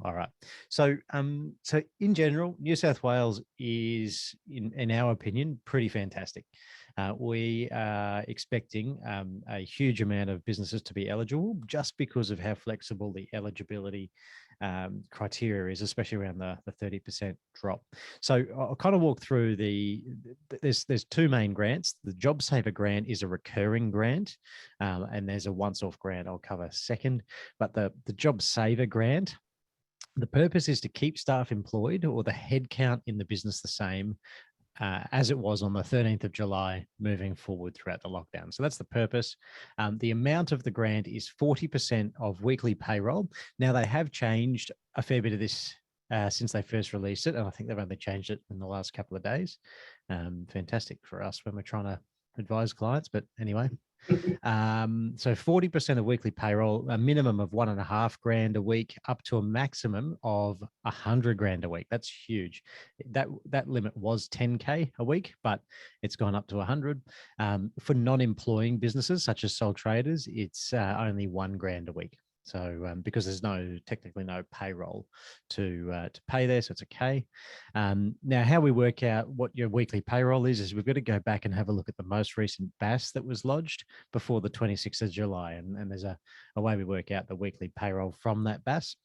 All right. So, so in general, New South Wales is, in our opinion, pretty fantastic. We are expecting a huge amount of businesses to be eligible just because of how flexible the eligibility criteria is, especially around the 30% drop. So I'll kind of walk through there's two main grants. The JobSaver grant is a recurring grant, and there's a once-off grant I'll cover second. But the JobSaver grant, the purpose is to keep staff employed or the headcount in the business the same as it was on the 13th of July moving forward throughout the lockdown. So that's the purpose. The amount of the grant is 40% of weekly payroll. Now, they have changed a fair bit of this since they first released it, and I think they've only changed it in the last couple of days. Fantastic for us when we're trying to advise clients, but anyway. So 40% of weekly payroll, a minimum of $1.5 grand a week, up to a maximum of $100,000 a week. That's huge. That limit was 10K a week, but it's gone up to 100. For non-employing businesses such as sole traders, it's only $1,000 a week. So because there's technically no payroll to pay there, so it's okay. Now, how we work out what your weekly payroll is we've got to go back and have a look at the most recent BAS that was lodged before the 26th of July. And there's a way we work out the weekly payroll from that BAS.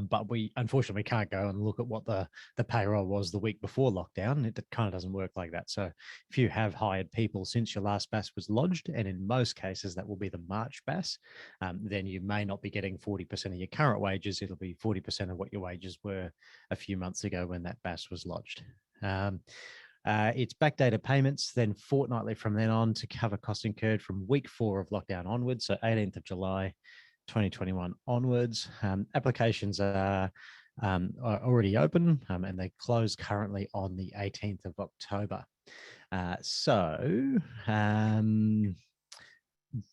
But we unfortunately can't go and look at what the payroll was the week before lockdown. It kind of doesn't work like that. So if you have hired people since your last BAS was lodged, and in most cases that will be the March BAS, then you may not be getting 40% of your current wages. It'll be 40% of what your wages were a few months ago when that BAS was lodged. It's backdated payments, then fortnightly from then on to cover costs incurred from week 4 of lockdown onwards, so 18th of July 2021 onwards. Applications are already open and they close currently on the 18th of October.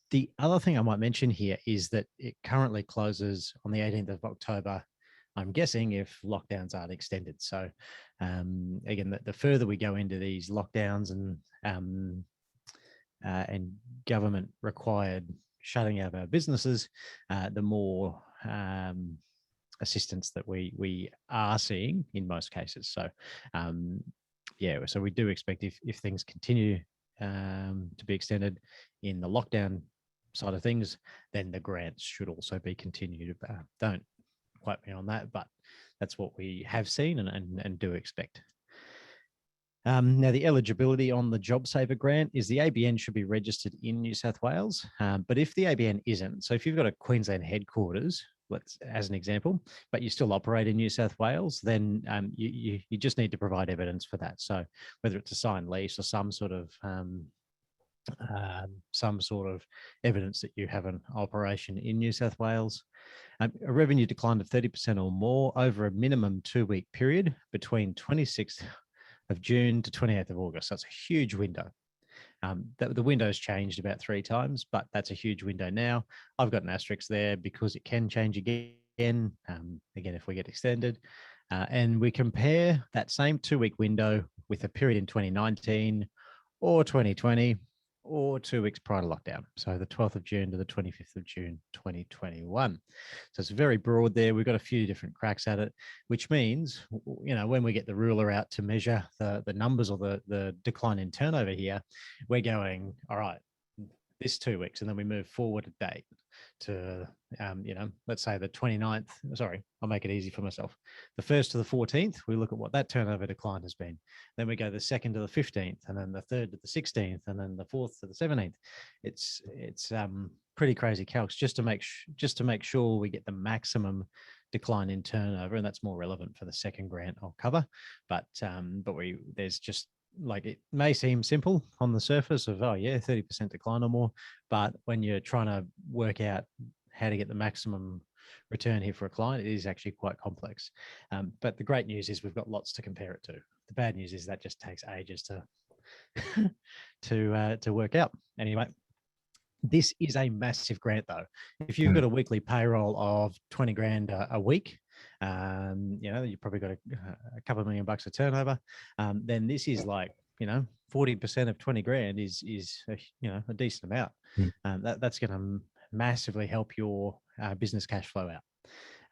The other thing I might mention here is that it currently closes on the 18th of October, I'm guessing, if lockdowns aren't extended. So again, the further we go into these lockdowns and government required shutting of our businesses, the more assistance that we are seeing in most cases. So so we do expect if things continue to be extended in the lockdown side of things, then the grants should also be continued. Don't quote me on that, but that's what we have seen and do expect. Now, the eligibility on the JobSaver grant is the ABN should be registered in New South Wales. But if the ABN isn't, so if you've got a Queensland headquarters, as an example, but you still operate in New South Wales, then you just need to provide evidence for that. So whether it's a signed lease or some sort of evidence that you have an operation in New South Wales. A revenue decline of 30% or more over a minimum 2-week period between 26th of June to 28th of August. So that's a huge window. The window's changed about 3 times, but that's a huge window now. I've got an asterisk there because it can change again, if we get extended. And we compare that same 2-week window with a period in 2019 or 2020 or 2 weeks prior to lockdown. So the 12th of June to the 25th of June, 2021. So it's very broad there. We've got a few different cracks at it, which means, when we get the ruler out to measure the numbers or the decline in turnover here, we're going, all right, this 2 weeks, and then we move forward a date to, let's say the 29th. Sorry, I'll make it easy for myself. The 1st to the 14th, we look at what that turnover decline has been. Then we go the 2nd to the 15th, and then the 3rd to the 16th, and then the 4th to the 17th. It's pretty crazy calcs just to make sure we get the maximum decline in turnover, and that's more relevant for the second grant I'll cover. But there's just, like, it may seem simple on the surface of 30% decline or more, but when you're trying to work out how to get the maximum return here for a client, it is actually quite complex. But the great news is we've got lots to compare it to. The bad news is that just takes ages to work out. Anyway, this is a massive grant though. If you've got a weekly payroll of 20 grand a week, you've probably got a couple of $1 million of turnover, then this is like, 40% of 20 grand is a decent amount. That's going to massively help your business cash flow out.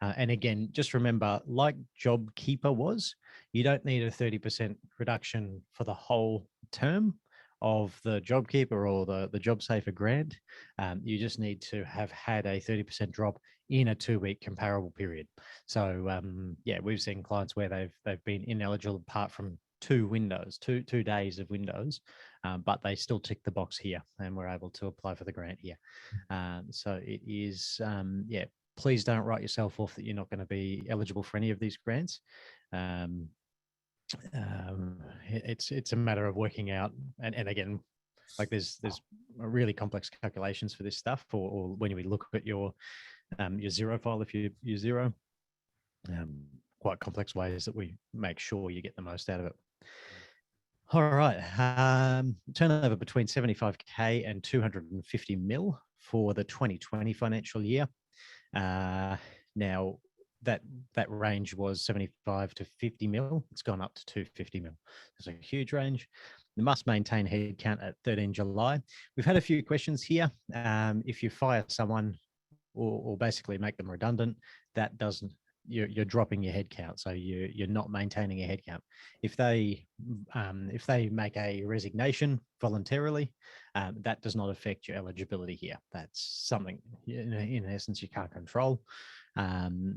And again, just remember, like JobKeeper was, you don't need a 30% reduction for the whole term of the JobKeeper or the JobSaver grant. You just need to have had a 30% drop in a 2-week comparable period. So yeah, we've seen clients where they've been ineligible apart from 2 windows, two days of windows, but they still tick the box here, and we're able to apply for the grant here. So it is, yeah, please don't write yourself off that you're not going to be eligible for any of these grants. It's a matter of working out, and again, like there's really complex calculations for this stuff, or when we look at your zero file, if you use zero, quite complex ways that we make sure you get the most out of it. All right, turnover between 75K and 250 mil for the 2020 financial year. Now that range was 75 to 50 mil. It's gone up to 250 mil. There's a huge range. You must maintain headcount at 13 July. We've had a few questions here. If you fire someone or basically make them redundant, that doesn't, you're dropping your headcount. So you're not maintaining your headcount. If they make a resignation voluntarily, that does not affect your eligibility here. That's something in essence you can't control.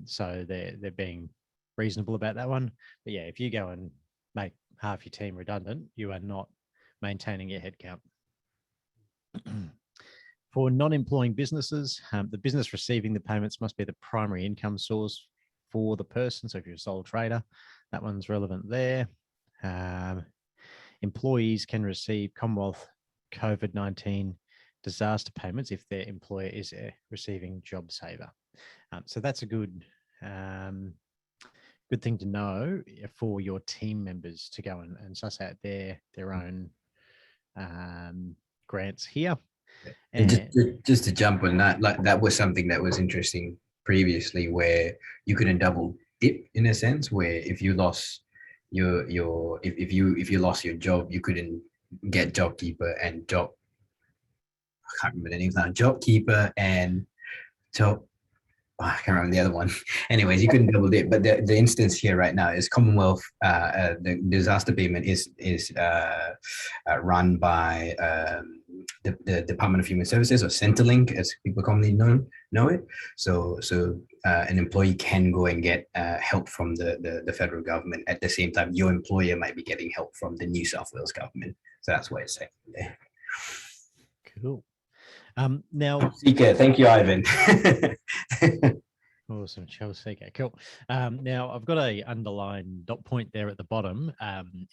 So they're being reasonable about that one. But yeah, if you go and make half your team redundant, you are not maintaining your headcount. For non-employing businesses, the business receiving the payments must be the primary income source for the person. So if you're a sole trader, that one's relevant there. Employees can receive Commonwealth COVID-19 disaster payments if their employer is receiving JobSaver. So that's a good thing to know for your team members to go and suss out their own grants here. And just to jump on that, like that was something that was interesting previously, where you couldn't double dip in a sense, where if you lost if you lost your job, you couldn't get JobKeeper and I can't remember the names now, JobKeeper and I can't remember the other one. Anyways, you couldn't double dip. But the instance here right now is Commonwealth. The disaster payment is run by the Department of Human Services, or Centrelink, as people commonly know it. So an employee can go and get help from the federal government. At the same time, your employer might be getting help from the New South Wales government. So that's why it's saying there. Cool. Now, Seeker, thank you, Ivan. Awesome, Chelsea. Cool. Now I've got a underlined dot point there at the bottom.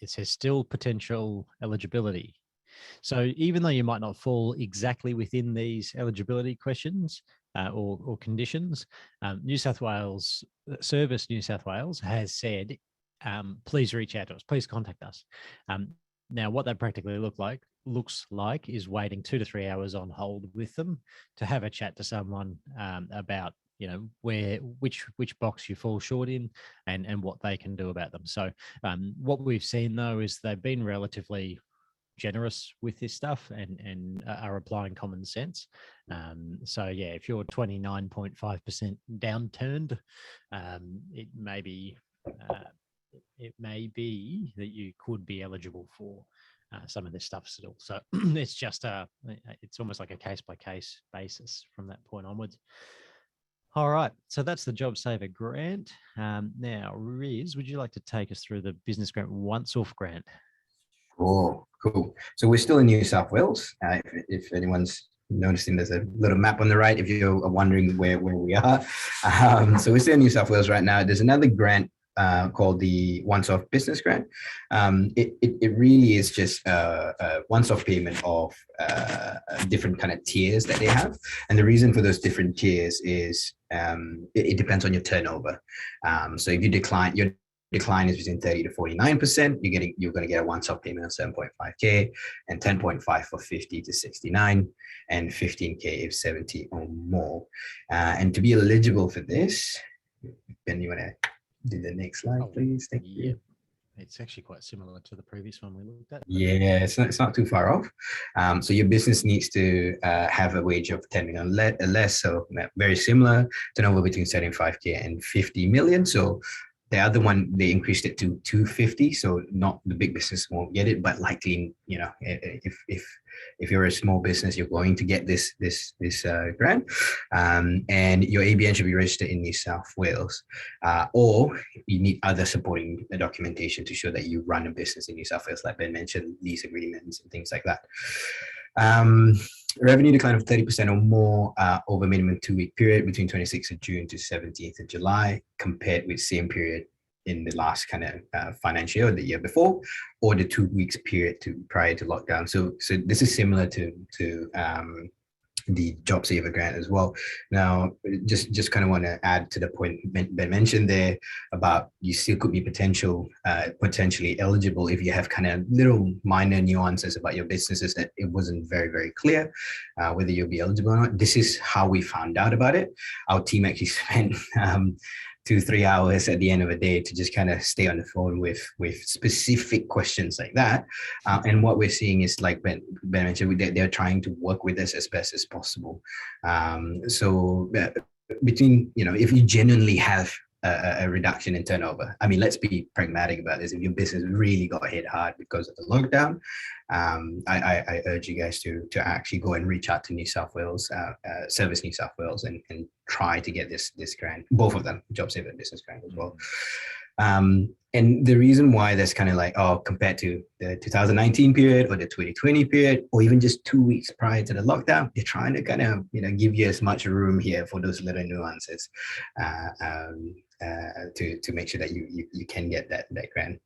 It says still potential eligibility. So even though you might not fall exactly within these eligibility questions or conditions, New South Wales Service New South Wales has said, please reach out to us, please contact us. Now, what that practically looks like is waiting 2 to 3 hours on hold with them to have a chat to someone about, you know, which box you fall short in and what they can do about them. So what we've seen though is they've been relatively generous with this stuff and are applying common sense. So yeah, if you're 29.5% downturned, it may be that you could be eligible for some of this stuff still. So it's just it's almost like a case-by-case basis from that point onwards. All right, so that's the JobSaver grant. Now, Riz, would you like to take us through the business grant once-off grant? Oh, cool. So we're still in New South Wales. If anyone's noticing, there's a little map on the right if you're wondering where we are. So we're still in New South Wales right now. There's another grant called the once-off business grant. It really is just a once-off payment of different kind of tiers that they have. And the reason for those different tiers is it depends on your turnover. So if you decline, your decline is between 30 to 49%, you're going to get a once-off payment of 7.5K, and 10.5 for 50 to 69, and 15K if 70 or more. And to be eligible for this, Ben, you want to do the next slide, please? Thank you. It's actually quite similar to the previous one we looked at. Yeah, it's not too far off. So your business needs to have a wage of 10 million less. So very similar, turnover between 75K and 50 million. So the other one, they increased it to 250. So not the big business won't get it, but likely, if you're a small business, you're going to get this grant. And your ABN should be registered in New South Wales, or you need other supporting documentation to show that you run a business in New South Wales, like Ben mentioned, lease agreements and things like that. Revenue decline of 30% or more over minimum 2-week period between 26th of June to 17th of July, compared with same period in the last kind of financial year or the year before, or the 2 weeks period prior to lockdown. So this is similar to the Job Saver grant as well. Now, just kind of want to add to the point Ben mentioned there about you still could be potentially eligible if you have kind of little minor nuances about your businesses that it wasn't very, very clear whether you'll be eligible or not. This is how we found out about it. Our team actually spent 2-3 hours at the end of the day to just kind of stay on the phone with specific questions like that. And what we're seeing is, like Ben mentioned, they're trying to work with us as best as possible. So between, if you genuinely have a reduction in turnover, I mean, let's be pragmatic about this. If your business really got hit hard because of the lockdown, I urge you guys to actually go and reach out to New South Wales, Service New South Wales, and try to get this grant, both of them, Job Saver and Business Grant as well. And the reason why that's kind of like, compared to the 2019 period or the 2020 period, or even just 2 weeks prior to the lockdown, they're trying to kind of, give you as much room here for those little nuances to make sure that you can get that grant.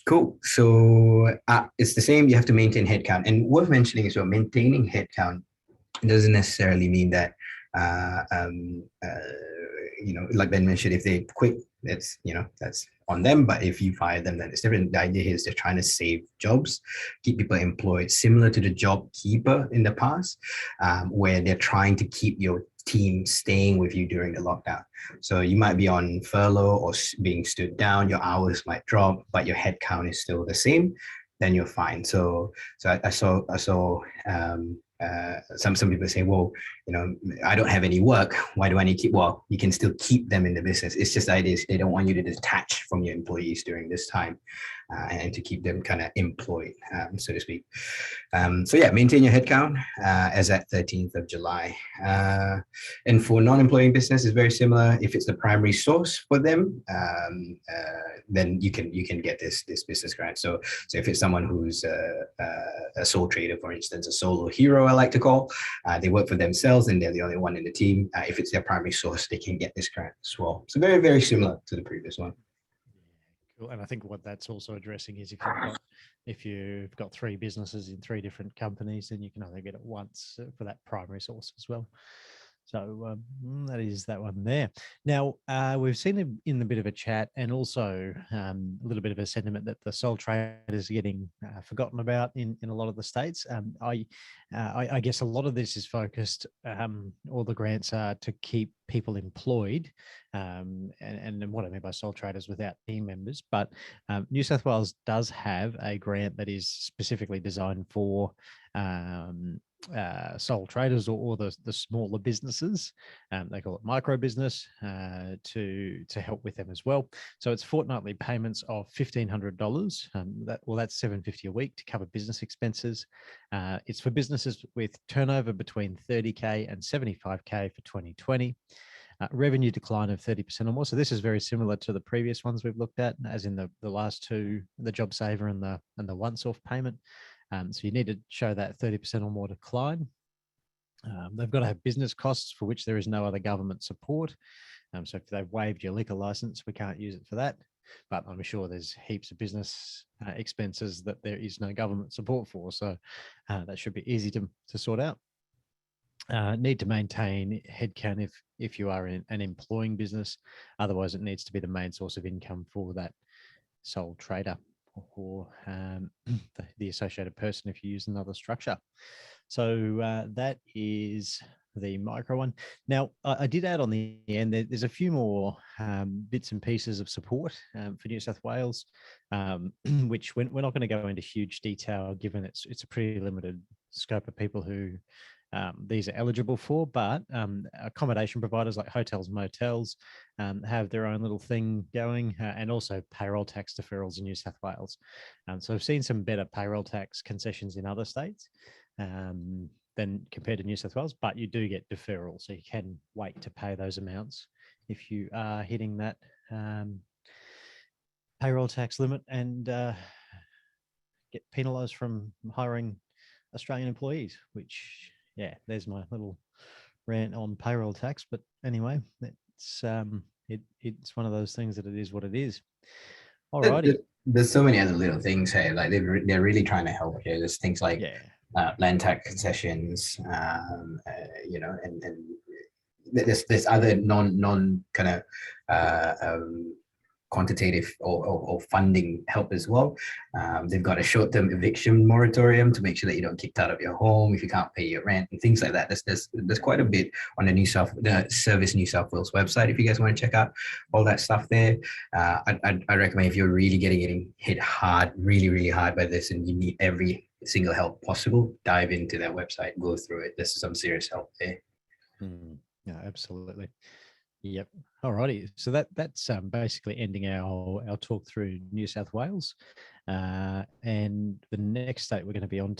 Cool. So it's the same. You have to maintain headcount. And worth mentioning is, well, maintaining headcount doesn't necessarily mean that, like Ben mentioned, if they quit, that's on them. But if you fire them, then it's different. The idea here is they're trying to save jobs, keep people employed, similar to the job keeper in the past, where they're trying to keep your team staying with you during the lockdown. So you might be on furlough or being stood down, your hours might drop, but your headcount is still the same, then you're fine. So I saw some people say, well, I don't have any work. Why do I need to keep? Well, you can still keep them in the business. It's just the idea is they don't want you to detach from your employees during this time, and to keep them kind of employed, so to speak. So yeah, maintain your headcount as at 13th of July. And for non-employing business, it's very similar. If it's the primary source for them, then you can get this business grant. So if it's someone who's a sole trader, for instance, a solo hero, I like to call, they work for themselves and they're the only one in the team. If it's their primary source, they can get this grant as well. So very, very similar to the previous one. Cool. And I think what that's also addressing is if you've got 3 businesses in 3 different companies, then you can only get it once for that primary source as well. So that is that one there. Now, we've seen in a bit of a chat and also a little bit of a sentiment that the sole traders are getting forgotten about in a lot of the states. I guess a lot of this is focused, all the grants are to keep people employed. And what I mean by sole traders without team members, but New South Wales does have a grant that is specifically designed for sole traders or the smaller businesses. They call it micro business, to help with them as well. So it's fortnightly payments of $1,500. That's $750 a week to cover business expenses. It's for businesses with turnover between 30K and 75K for 2020. Revenue decline of 30% or more. So this is very similar to the previous ones we've looked at, as in the last 2, the Job Saver and the once-off payment. So you need to show that 30% or more decline. They've got to have business costs for which there is no other government support. So if they've waived your liquor license, we can't use it for that. But I'm sure there's heaps of business expenses that there is no government support for. So that should be easy to sort out. Need to maintain headcount if you are in an employing business. Otherwise, it needs to be the main source of income for that sole trader or the associated person if you use another structure. So that is the micro one. Now, I did add on the end, there's a few more bits and pieces of support for New South Wales, which we're not going to go into huge detail, given it's a pretty limited scope of people who these are eligible for, but accommodation providers like hotels, motels have their own little thing going, and also payroll tax deferrals in New South Wales. So I've seen some better payroll tax concessions in other states than compared to New South Wales, but you do get deferral, so you can wait to pay those amounts if you are hitting that payroll tax limit and get penalised from hiring Australian employees, which, yeah, there's my little rant on payroll tax. But anyway, it's it's one of those things that it is what it is. All righty. There's so many other little things here. Like they're really trying to help here. There's things like land tax concessions, you know, and there's other non kind of quantitative or funding help as well. They've got a short-term eviction moratorium to make sure that you don't get kicked out of your home if you can't pay your rent and things like that. There's quite a bit on the Service New South Wales website if you guys want to check out all that stuff there. I recommend if you're really getting hit hard, really hard by this, and you need every single help possible, dive into that website, go through it. There's some serious help there. Yeah, absolutely. Yep. Alrighty. So that's basically ending our talk through New South Wales, and the next state we're going to be on